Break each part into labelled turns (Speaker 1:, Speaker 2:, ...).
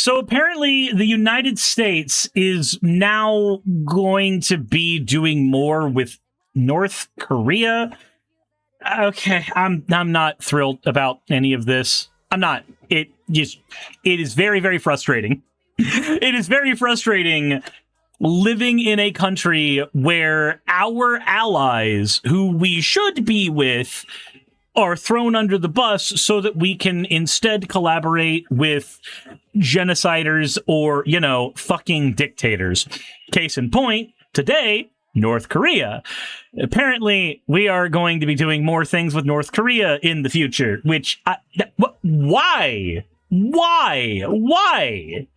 Speaker 1: So apparently the United States is now going to be doing more with North Korea. Okay, I'm not thrilled about any of this. I'm not. It is very, very frustrating. It is very frustrating living in a country where our allies, who we should be with, are thrown under the bus so that we can instead collaborate with genociders or, fucking dictators. Case in point, today, North Korea. Apparently, we are going to be doing more things with North Korea in the future, which, why? Why?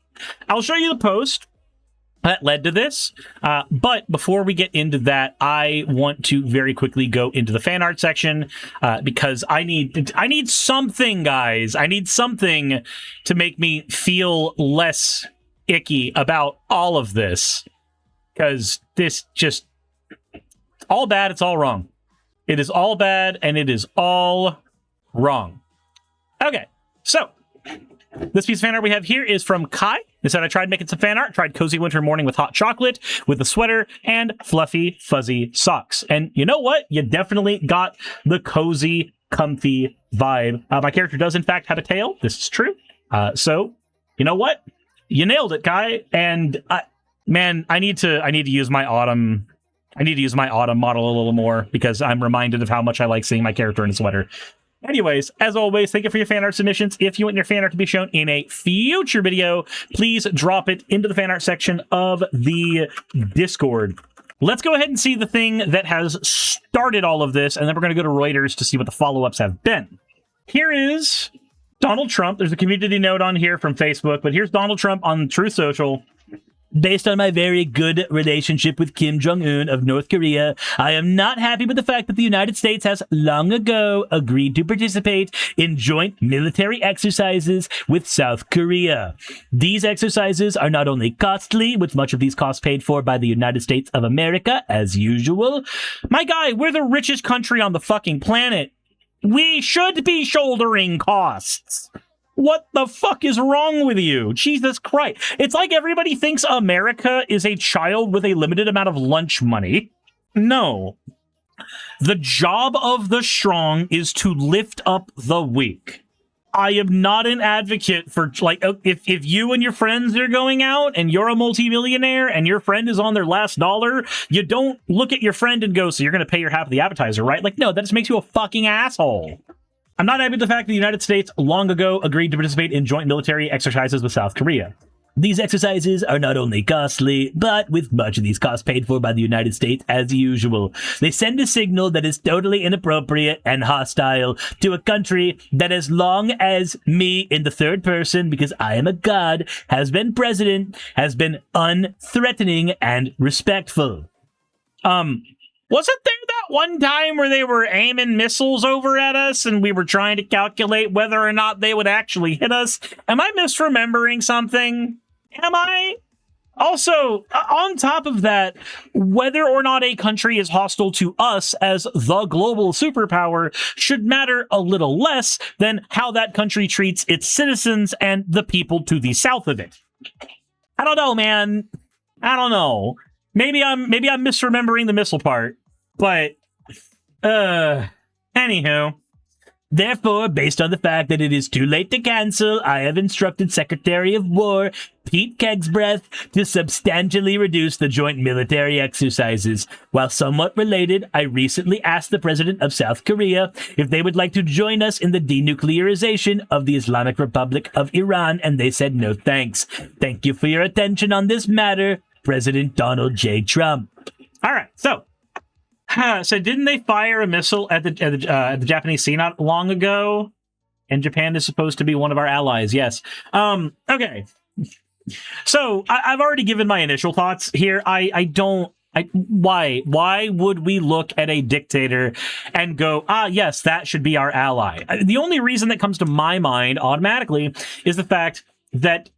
Speaker 1: I'll show you the post that led to this, but before we get into that, I want to very quickly go into the fan art section, because I need something, guys. I need something to make me feel less icky about all of this, because this just, all bad, it's all wrong. It is all bad, and it is all wrong. Okay, so this piece of fan art we have here is from Kai. They said, I tried making some fan art, tried cozy winter morning with hot chocolate, with a sweater, and fluffy, fuzzy socks. And you know what? You definitely got the cozy, comfy vibe. My character does, in fact, have a tail. This is true. So, you know what? You nailed it, Kai. And, man, I need to use my autumn... model a little more, because I'm reminded of how much I like seeing my character in a sweater. Anyways, as always, thank you for your fan art submissions. If you want your fan art to be shown in a future video, please drop it into the fan art section of the Discord. Let's go ahead and see the thing that has started all of this, and then we're going to go to Reuters to see what the follow-ups have been. Here is Donald Trump. There's a community note on here from Facebook, but here's Donald Trump on Truth Social. Based on my very good relationship with Kim Jong Un of North Korea, I am not happy with the fact that the United States has long ago agreed to participate in joint military exercises with South Korea. These exercises are not only costly, with much of these costs paid for by the United States of America, as usual. My guy, we're the richest country on the fucking planet. We should be shouldering costs. What the fuck is wrong with you? Jesus Christ. It's like everybody thinks America is a child with a limited amount of lunch money. No. The job of the strong is to lift up the weak. I am not an advocate for, if you and your friends are going out and you're a multimillionaire and your friend is on their last dollar, you don't look at your friend and go, so you're going to pay your half of the appetizer, right? No, that just makes you a fucking asshole. I'm not happy with the fact that the United States long ago agreed to participate in joint military exercises with South Korea. These exercises are not only costly, but with much of these costs paid for by the United States as usual. They send a signal that is totally inappropriate and hostile to a country that, as long as me in the third person, because I am a god, has been president, has been unthreatening and respectful. Wasn't there that one time where they were aiming missiles over at us and we were trying to calculate whether or not they would actually hit us? Am I misremembering something? Am I? Also, on top of that, whether or not a country is hostile to us as the global superpower should matter a little less than how that country treats its citizens and the people to the south of it. I don't know, man. I don't know. Maybe I'm misremembering the missile part, but, anywho. Therefore, based on the fact that it is too late to cancel, I have instructed Secretary of War Pete Kegsbreath to substantially reduce the joint military exercises. While somewhat related, I recently asked the president of South Korea if they would like to join us in the denuclearization of the Islamic Republic of Iran, and they said no thanks. Thank you for your attention on this matter, President Donald J. Trump. All right, so didn't they fire a missile at the Japanese sea not long ago? And Japan is supposed to be one of our allies, yes. Okay. So I've already given my initial thoughts here. Why would we look at a dictator and go, yes, that should be our ally? The only reason that comes to my mind automatically is the fact that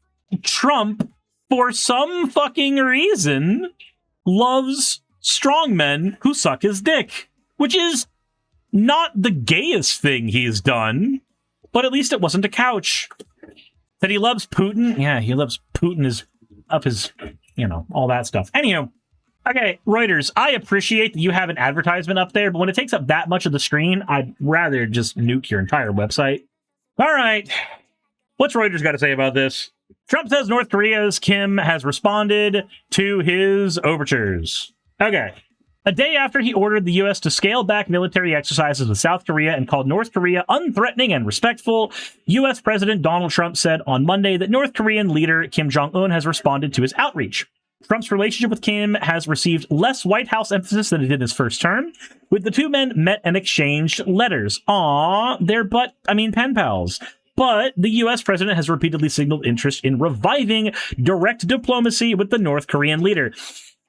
Speaker 1: Trump, for some fucking reason, loves strongmen who suck his dick, which is not the gayest thing he's done, but at least it wasn't a couch. That he loves Putin? Yeah, he loves Putin is up his, all that stuff. Anywho, okay, Reuters, I appreciate that you have an advertisement up there, but when it takes up that much of the screen, I'd rather just nuke your entire website. All right, what's Reuters got to say about this? Trump says North Korea's Kim has responded to his overtures. Okay. A day after he ordered the U.S. to scale back military exercises with South Korea and called North Korea unthreatening and respectful, U.S. President Donald Trump said on Monday that North Korean leader Kim Jong Un has responded to his outreach. Trump's relationship with Kim has received less White House emphasis than it did in his first term, with the two men met and exchanged letters. They're pen pals. But the U.S. president has repeatedly signaled interest in reviving direct diplomacy with the North Korean leader.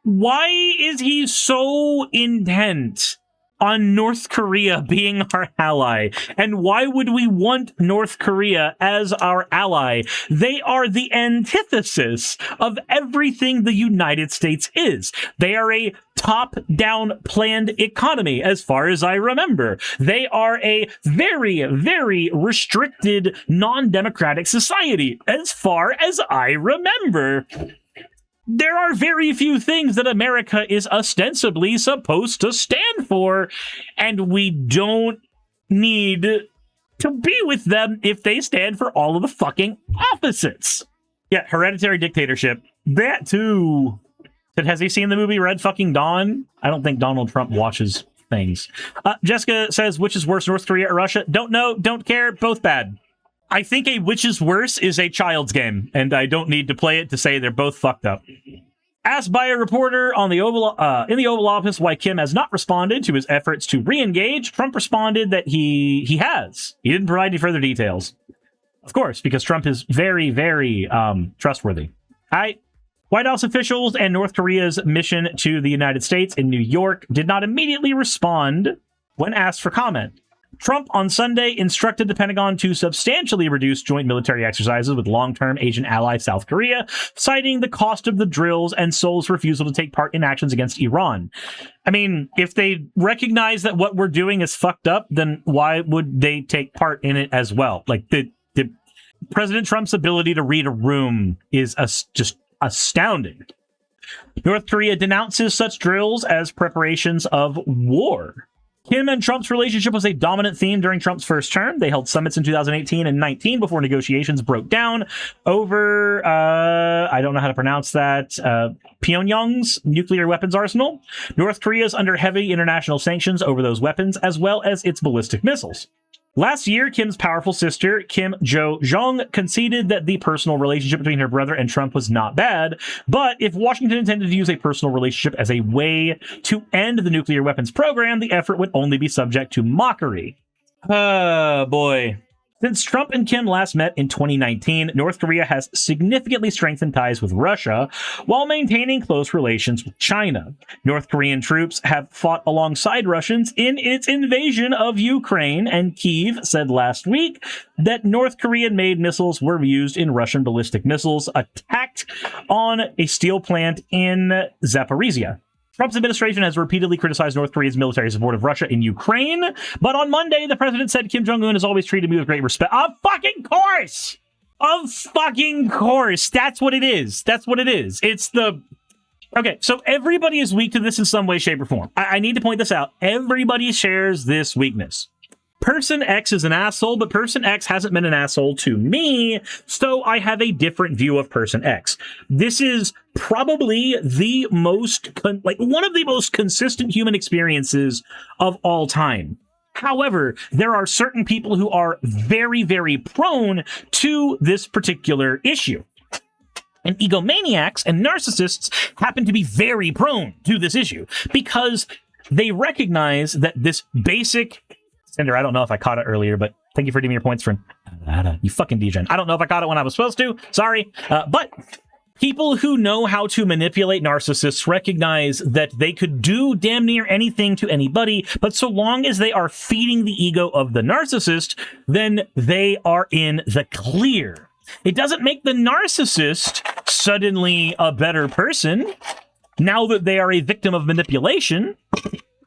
Speaker 1: Why is he so intent on North Korea being our ally? And why would we want North Korea as our ally? They are the antithesis of everything the United States is. They are a top-down planned economy, as far as I remember. They are a very, very restricted, non-democratic society, as far as I remember. There are very few things that America is ostensibly supposed to stand for, and we don't need to be with them if they stand for all of the fucking opposites. Yeah, hereditary dictatorship. That too. But has he seen the movie Red fucking Dawn? I don't think Donald Trump watches things. Jessica says, which is worse, North Korea or Russia? Don't know, don't care, both bad. I think a which is worse is a child's game, and I don't need to play it to say they're both fucked up. Asked by a reporter on the in the Oval Office why Kim has not responded to his efforts to re-engage, Trump responded that he has. He didn't provide any further details. Of course, because Trump is very, very trustworthy. White House officials and North Korea's mission to the United States in New York did not immediately respond when asked for comment. Trump on Sunday instructed the Pentagon to substantially reduce joint military exercises with long-term Asian ally South Korea, citing the cost of the drills and Seoul's refusal to take part in actions against Iran. I mean, if they recognize that what we're doing is fucked up, then why would they take part in it as well? Like, the President Trump's ability to read a room is just astounding. North Korea denounces such drills as preparations of war. Kim and Trump's relationship was a dominant theme during Trump's first term. They held summits in 2018 and 19 before negotiations broke down over, I don't know how to pronounce that, Pyongyang's nuclear weapons arsenal. North Korea is under heavy international sanctions over those weapons, as well as its ballistic missiles. Last year, Kim's powerful sister, Kim Jo-jong, conceded that the personal relationship between her brother and Trump was not bad, but if Washington intended to use a personal relationship as a way to end the nuclear weapons program, the effort would only be subject to mockery. Oh, boy. Since Trump and Kim last met in 2019, North Korea has significantly strengthened ties with Russia while maintaining close relations with China. North Korean troops have fought alongside Russians in its invasion of Ukraine, and Kyiv said last week that North Korean-made missiles were used in Russian ballistic missiles attacked on a steel plant in Zaporizhia. Trump's administration has repeatedly criticized North Korea's military support of Russia in Ukraine, but on Monday, the president said Kim Jong Un has always treated me with great respect. Of fucking course! Of fucking course! That's what it is. That's what it is. It's the... Okay, so everybody is weak to this in some way, shape, or form. I need to point this out. Everybody shares this weakness. Person X is an asshole, but Person X hasn't been an asshole to me, so I have a different view of Person X. This is probably the most, one of the most consistent human experiences of all time. However, there are certain people who are very, very prone to this particular issue. And egomaniacs and narcissists happen to be very prone to this issue because they recognize that this basic... Cinder, I don't know if I caught it earlier, but thank you for giving me your points, friend. You fucking degen. I don't know if I caught it when I was supposed to. Sorry. But people who know how to manipulate narcissists recognize that they could do damn near anything to anybody, but so long as they are feeding the ego of the narcissist, then they are in the clear. It doesn't make the narcissist suddenly a better person now that they are a victim of manipulation.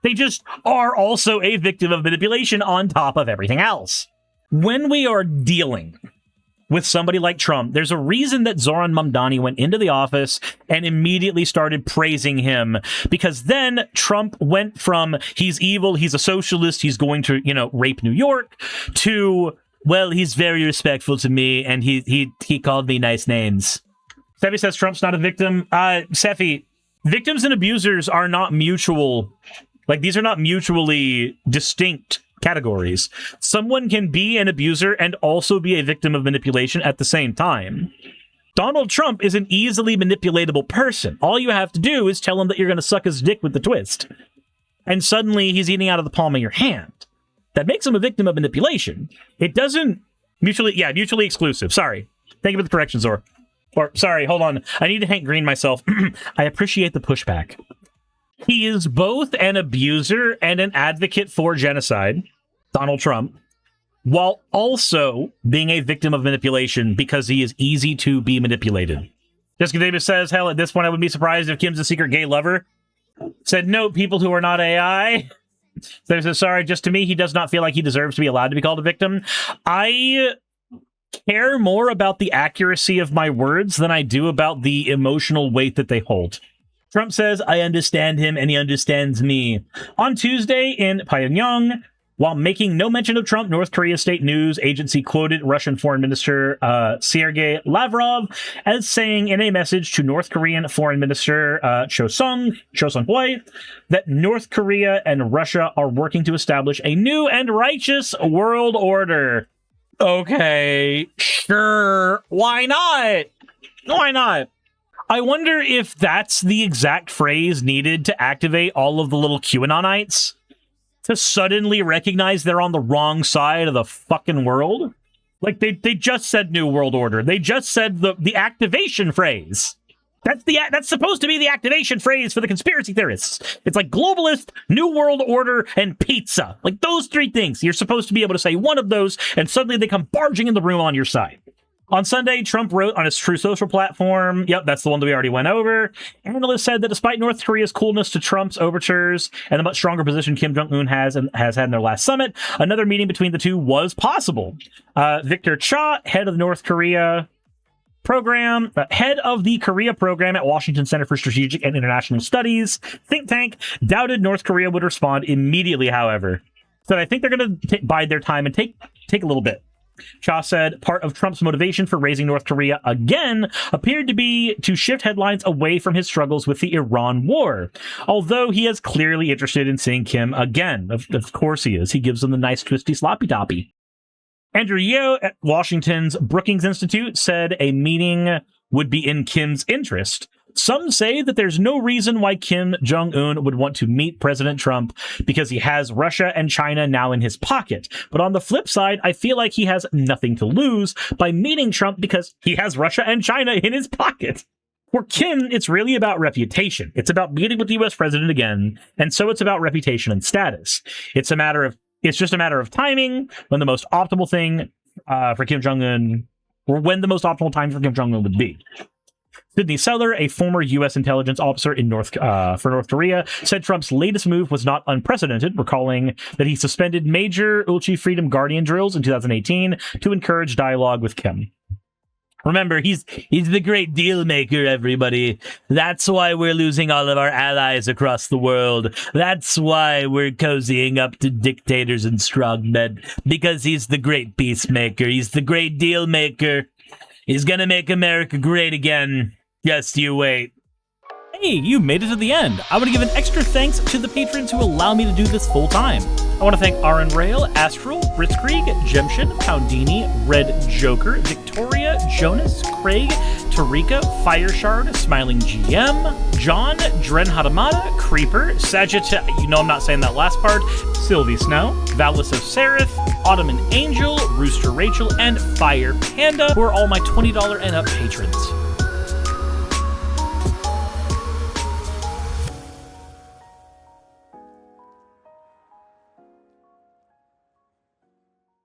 Speaker 1: They just are also a victim of manipulation on top of everything else. When we are dealing with somebody like Trump, there's a reason that Zoran Mamdani went into the office and immediately started praising him, because then Trump went from he's evil, he's a socialist, he's going to, rape New York, to, well, he's very respectful to me and he called me nice names. Seffi says Trump's not a victim. Seffi, victims and abusers are not mutual. Like, these are not mutually distinct categories. Someone can be an abuser and also be a victim of manipulation at the same time. Donald Trump is an easily manipulatable person. All you have to do is tell him that you're going to suck his dick with the twist. And suddenly he's eating out of the palm of your hand. That makes him a victim of manipulation. It doesn't mutually exclusive. Sorry. Thank you for the correction, Zor. Or, sorry, hold on. I need to Hank Green myself. I appreciate the pushback. He is both an abuser and an advocate for genocide, Donald Trump, while also being a victim of manipulation because he is easy to be manipulated. Jessica Davis says, hell, at this point I would be surprised if Kim's a secret gay lover. Said, no, people who are not AI. There's a sorry, just to me, he does not feel like he deserves to be allowed to be called a victim. I care more about the accuracy of my words than I do about the emotional weight that they hold. Trump says, I understand him and he understands me. On Tuesday in Pyongyang, while making no mention of Trump, North Korea state news agency quoted Russian Foreign Minister Sergei Lavrov as saying in a message to North Korean Foreign Minister Cho Sung-hui that North Korea and Russia are working to establish a new and righteous world order. Okay, sure. Why not? Why not? I wonder if that's the exact phrase needed to activate all of the little QAnonites to suddenly recognize they're on the wrong side of the fucking world. Like, they just said New World Order. They just said the activation phrase. That's supposed to be the activation phrase for the conspiracy theorists. It's like globalist, New World Order, and pizza. Like, those three things. You're supposed to be able to say one of those, and suddenly they come barging in the room on your side. On Sunday, Trump wrote on his True Social platform, yep, that's the one that we already went over. Analysts said that despite North Korea's coolness to Trump's overtures and the much stronger position Kim Jong Un has had in their last summit, another meeting between the two was possible. Victor Cha, head of the North Korea program, head of the Korea program at Washington Center for Strategic and International Studies think tank, doubted North Korea would respond immediately, however. So I think they're going to bide their time and take a little bit. Cha said part of Trump's motivation for raising North Korea again appeared to be to shift headlines away from his struggles with the Iran war. Although he is clearly interested in seeing Kim again. Of course he is. He gives them the nice twisty sloppy toppy. Andrew Yeo at Washington's Brookings Institute said a meeting would be in Kim's interest. Some say that there's no reason why Kim Jong Un would want to meet President Trump because he has Russia and China now in his pocket. But on the flip side, I feel like he has nothing to lose by meeting Trump because he has Russia and China in his pocket. For Kim, it's really about reputation. It's about meeting with the U.S. president again, and so it's about reputation and status. It's just a matter of timing when the most optimal thing for Kim Jong Un, or when the most optimal time for Kim Jong Un would be. Sidney Seller, a former U.S. intelligence officer for North Korea, said Trump's latest move was not unprecedented, recalling that he suspended major Ulchi Freedom Guardian drills in 2018 to encourage dialogue with Kim. Remember, he's the great deal maker, everybody. That's why we're losing all of our allies across the world. That's why we're cozying up to dictators and strongmen, because he's the great peacemaker. He's the great deal maker. He's gonna make America great again. Just you wait. Hey, you made it to the end. I want to give an extra thanks to the patrons who allow me to do this full time. I want to thank Aaron Rail, Astral, Blitzkrieg, Jemshin, Poundini, Red Joker, Victoria, Jonas, Craig, Tarika, Fireshard, Smiling GM, John, Dren Hadamada, Creeper, Sagitta, you know I'm not saying that last part, Sylvie Snow, Valis of Seraph, Ottoman Angel, Rooster Rachel, and Fire Panda, who are all my $20 and up patrons.